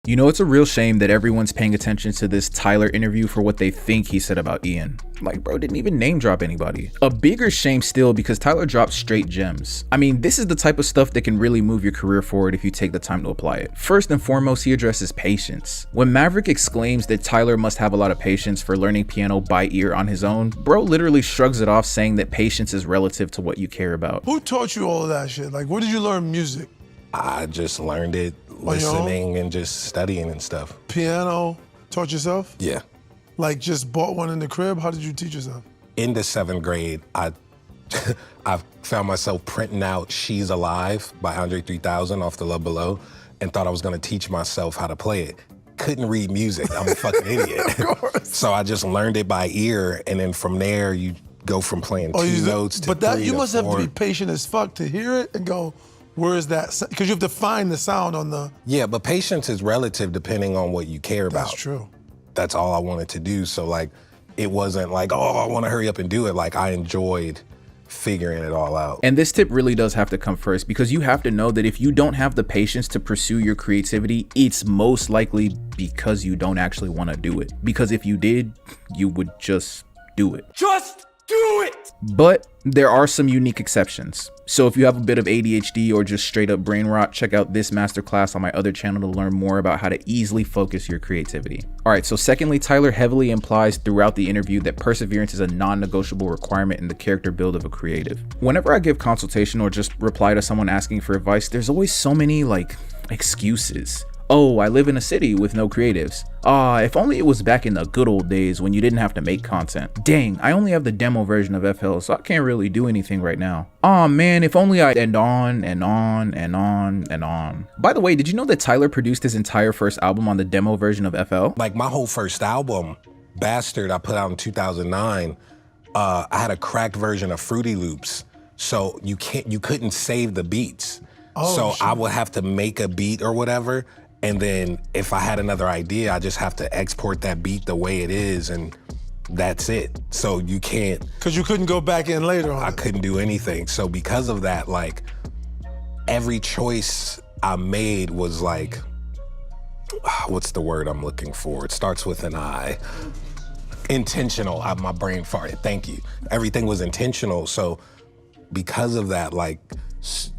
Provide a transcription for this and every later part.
You know, it's a real shame that everyone's paying attention to this Tyler interview for what they think he said about Ian. Like, bro didn't even name drop anybody. A bigger shame still because Tyler dropped straight gems. I mean, this is the type of stuff that can really move your career forward if you take the time to apply it. First and foremost, he addresses patience. When Maverick exclaims that Tyler must have a lot of patience for learning piano by ear on his own, bro literally shrugs it off, saying that patience is relative to what you care about. Who taught you all of that shit? Like, where did you learn music? I just learned it listening and just studying and stuff. Piano, taught yourself? Yeah. Like just bought one in the crib? How did you teach yourself? In the 7th grade, I found myself printing out She's Alive by Andre 3000 off the Love Below and thought I was gonna teach myself how to play it. Couldn't read music, I'm a fucking idiot. Of course. So I just learned it by ear, and then from there, you go from playing two notes to but that, three you to must four. have to be patient as fuck to hear it and go, where is that? Because you have to find the sound on the... Yeah, but patience is relative depending on what you care about. That's true. That's all I wanted to do. So like, it wasn't like, oh, I want to hurry up and do it. Like, I enjoyed figuring it all out. And this tip really does have to come first, because you have to know that if you don't have the patience to pursue your creativity, it's most likely because you don't actually want to do it. Because if you did, you would just do it. Just do it! But there are some unique exceptions. So if you have a bit of ADHD or just straight up brain rot, check out this masterclass on my other channel to learn more about how to easily focus your creativity. All right, so secondly, Tyler heavily implies throughout the interview that perseverance is a non-negotiable requirement in the character build of a creative. Whenever I give consultation or just reply to someone asking for advice, there's always so many excuses. Oh, I live in a city with no creatives. If only it was back in the good old days when you didn't have to make content. Dang, I only have the demo version of FL, so I can't really do anything right now. Aw man, if only I... and on and on and on and on. By the way, did you know that Tyler produced his entire first album on the demo version of FL? Like my whole first album, Bastard, I put out in 2009, I had a cracked version of Fruity Loops. So you couldn't save the beats. So I would have to make a beat or whatever. And then if I had another idea, I just have to export that beat the way it is, and that's it. So you can't... Because you couldn't go back in later on I couldn't do anything. So because of that, like, every choice I made was like, what's the word I'm looking for? It starts with an I. Intentional. My brain farted, thank you. Everything was intentional. So because of that, like,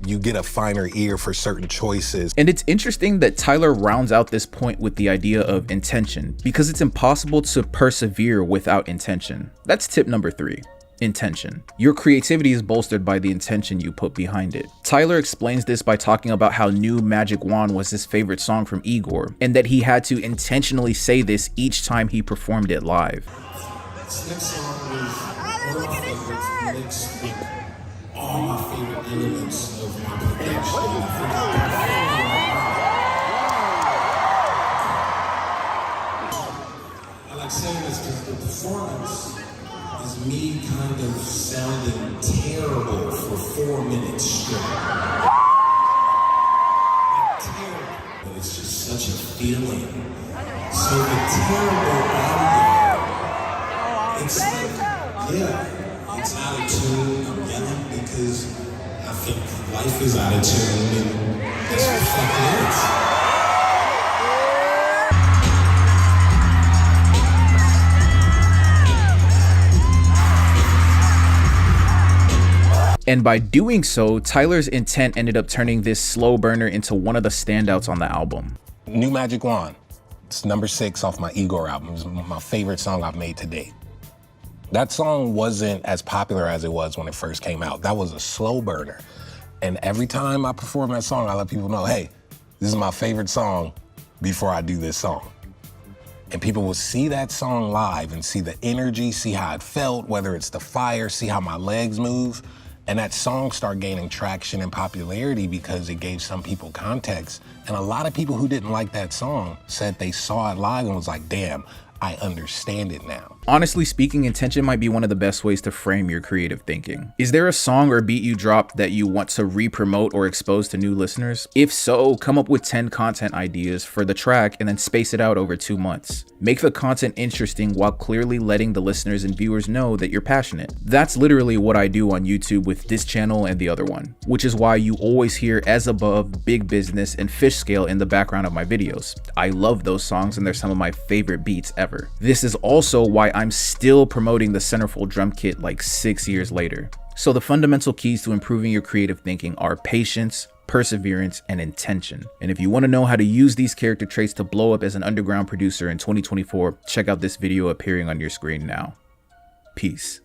you get a finer ear for certain choices. And it's interesting that Tyler rounds out this point with the idea of intention, because it's impossible to persevere without intention. That's tip number 3. Intention. Your creativity is bolstered by the intention you put behind it. Tyler explains this by talking about how New Magic Wand was his favorite song from Igor, and that he had to intentionally say this each time he performed it live. This next song is one of my favorites, mixed with all my favorite elements of my production. I like saying this because the performance is me kind of sounding terrible for 4 minutes straight. Like terrible, but it's just such a feeling. So the terrible audio, it's like, yeah, it's out of tune. I'm yelling because I think life is out of tune, and that's what fucking is. And by doing so, Tyler's intent ended up turning this slow burner into one of the standouts on the album. New Magic Wand. It's number 6 off my Igor album. It's my favorite song I've made to date. That song wasn't as popular as it was when it first came out. That was a slow burner. And every time I perform that song, I let people know, hey, this is my favorite song before I do this song. And people will see that song live and see the energy, see how it felt, whether it's the fire, see how my legs move. And that song started gaining traction and popularity because it gave some people context. And a lot of people who didn't like that song said they saw it live and was like, damn, I understand it now. Honestly speaking, intention might be one of the best ways to frame your creative thinking. Is there a song or beat you dropped that you want to re-promote or expose to new listeners? If so, come up with 10 content ideas for the track and then space it out over 2 months. Make the content interesting while clearly letting the listeners and viewers know that you're passionate. That's literally what I do on YouTube with this channel and the other one, which is why you always hear As Above, Big Business, and Fish Scale in the background of my videos. I love those songs and they're some of my favorite beats ever. This is also why I'm still promoting the Centerfold drum kit like 6 years later. So the fundamental keys to improving your creative thinking are patience, perseverance, and intention. And if you want to know how to use these character traits to blow up as an underground producer in 2024, check out this video appearing on your screen now. Peace.